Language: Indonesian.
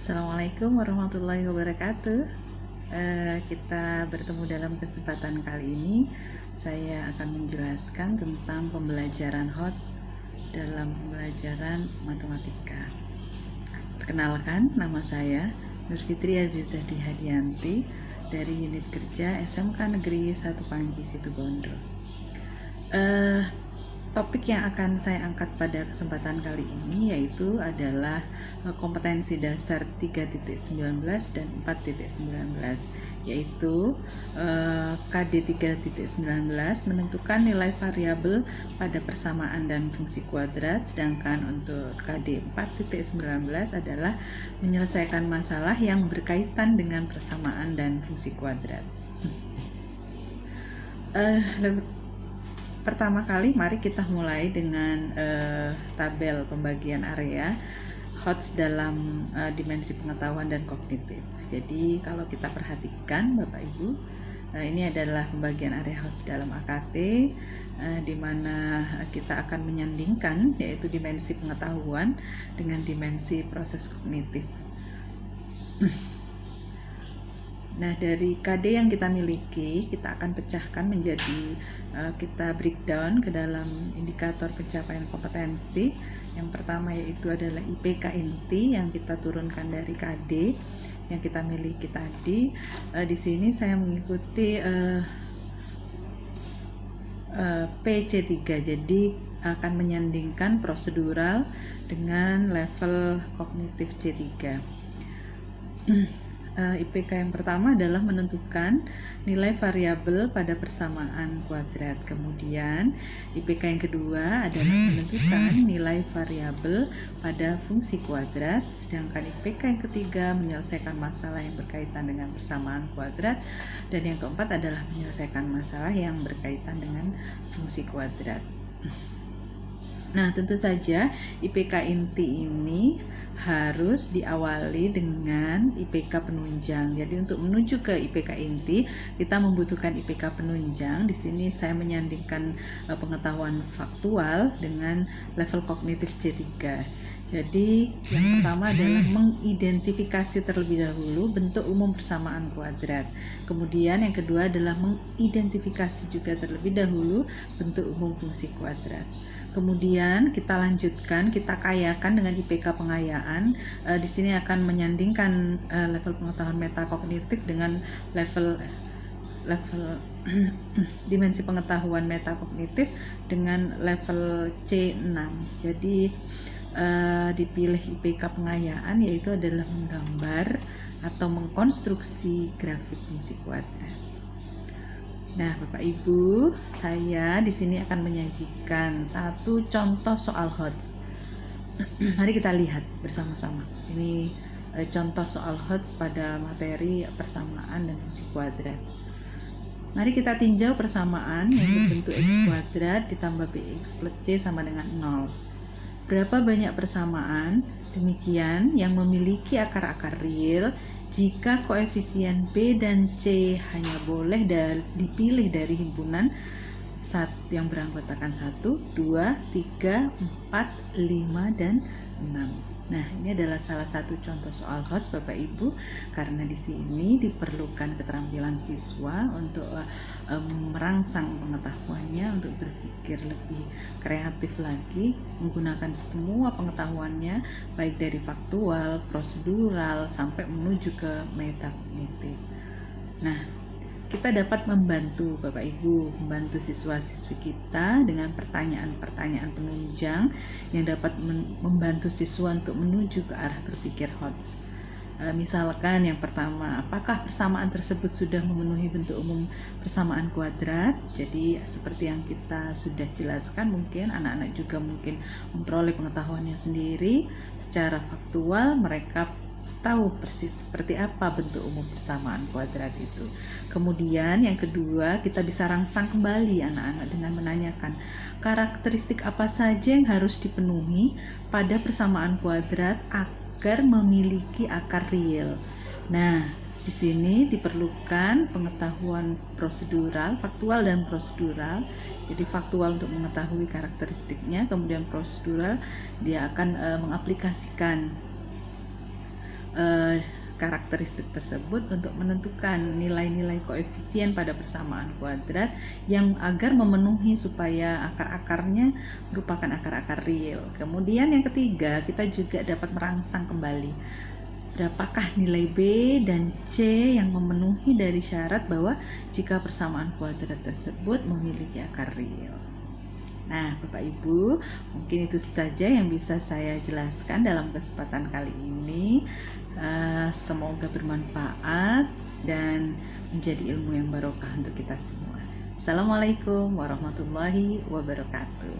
Assalamualaikum warahmatullahi wabarakatuh. Kita bertemu dalam kesempatan kali ini. Saya akan menjelaskan tentang pembelajaran HOTS dalam pembelajaran matematika. Perkenalkan, nama saya Nur Fitri Azizah Hadianti dari unit kerja SMK Negeri 1 Panji Situbondo. Topik yang akan saya angkat pada kesempatan kali ini yaitu adalah kompetensi dasar 3.19 dan 4.19, yaitu KD 3.19 menentukan nilai variabel pada persamaan dan fungsi kuadrat, sedangkan untuk KD 4.19 adalah menyelesaikan masalah yang berkaitan dengan persamaan dan fungsi kuadrat. Pertama kali mari kita mulai dengan tabel pembagian area HOTS dalam dimensi pengetahuan dan kognitif. Jadi kalau kita perhatikan Bapak Ibu, ini adalah pembagian area HOTS dalam AKT, di mana kita akan menyandingkan yaitu dimensi pengetahuan dengan dimensi proses kognitif. Nah, dari KD yang kita miliki, kita akan pecahkan menjadi, kita breakdown ke dalam indikator pencapaian kompetensi. Yang pertama yaitu adalah IPK inti yang kita turunkan dari KD yang kita miliki tadi. Di sini saya mengikuti PC3, jadi akan menyandingkan prosedural dengan level kognitif C3. IPK yang pertama adalah menentukan nilai variabel pada persamaan kuadrat. Kemudian IPK yang kedua adalah menentukan nilai variabel pada fungsi kuadrat. Sedangkan IPK yang ketiga menyelesaikan masalah yang berkaitan dengan persamaan kuadrat. Dan yang keempat adalah menyelesaikan masalah yang berkaitan dengan fungsi kuadrat. Nah, tentu saja IPK inti ini harus diawali dengan IPK penunjang. Jadi untuk menuju ke IPK inti, kita membutuhkan IPK penunjang. Di sini saya menyandingkan pengetahuan faktual dengan level kognitif C3. Jadi yang pertama adalah mengidentifikasi terlebih dahulu bentuk umum persamaan kuadrat. Kemudian yang kedua adalah mengidentifikasi juga terlebih dahulu bentuk umum fungsi kuadrat. Kemudian kita lanjutkan, kita kayakan dengan IPK pengayaan. Di sini akan menyandingkan level pengetahuan metakognitif dengan level dimensi pengetahuan metakognitif dengan level C6. Jadi dipilih IPK pengayaan yaitu adalah menggambar atau mengkonstruksi grafik fungsi kuadrat. Nah, Bapak Ibu, saya di sini akan menyajikan satu contoh soal HOTS. Mari kita lihat bersama-sama. Ini contoh soal HOTS pada materi persamaan dan fungsi kuadrat. Mari kita tinjau persamaan yang berbentuk X kuadrat ditambah BX plus C sama dengan 0. Berapa banyak persamaan demikian yang memiliki akar-akar real jika koefisien B dan C hanya boleh dipilih dari himpunan yang beranggotakan 1, 2, 3, 4, 5, dan 6. Nah, ini adalah salah satu contoh soal HOTS Bapak Ibu, karena di sini diperlukan keterampilan siswa untuk merangsang pengetahuannya, untuk berpikir lebih kreatif lagi, menggunakan semua pengetahuannya baik dari faktual, prosedural, sampai menuju ke metakognitif. Nah, kita dapat membantu Bapak Ibu, membantu siswa-siswi kita dengan pertanyaan-pertanyaan penunjang yang dapat membantu siswa untuk menuju ke arah berpikir HOTS. Misalkan yang pertama, apakah persamaan tersebut sudah memenuhi bentuk umum persamaan kuadrat? Jadi seperti yang kita sudah jelaskan, mungkin anak-anak juga mungkin memperoleh pengetahuannya sendiri secara faktual, mereka tahu persis seperti apa bentuk umum persamaan kuadrat itu. Kemudian yang kedua, kita bisa rangsang kembali anak-anak dengan menanyakan karakteristik apa saja yang harus dipenuhi pada persamaan kuadrat agar memiliki akar real. Nah, di sini diperlukan pengetahuan prosedural, faktual dan prosedural. Jadi faktual untuk mengetahui karakteristiknya, kemudian prosedural dia akan mengaplikasikan karakteristik tersebut untuk menentukan nilai-nilai koefisien pada persamaan kuadrat yang agar memenuhi supaya akar-akarnya merupakan akar-akar real. Kemudian yang ketiga, kita juga dapat merangsang kembali berapakah nilai B dan C yang memenuhi dari syarat bahwa jika persamaan kuadrat tersebut memiliki akar real. Nah, Bapak Ibu, mungkin itu saja yang bisa saya jelaskan dalam kesempatan kali ini. Semoga bermanfaat dan menjadi ilmu yang barokah untuk kita semua. Assalamualaikum warahmatullahi wabarakatuh.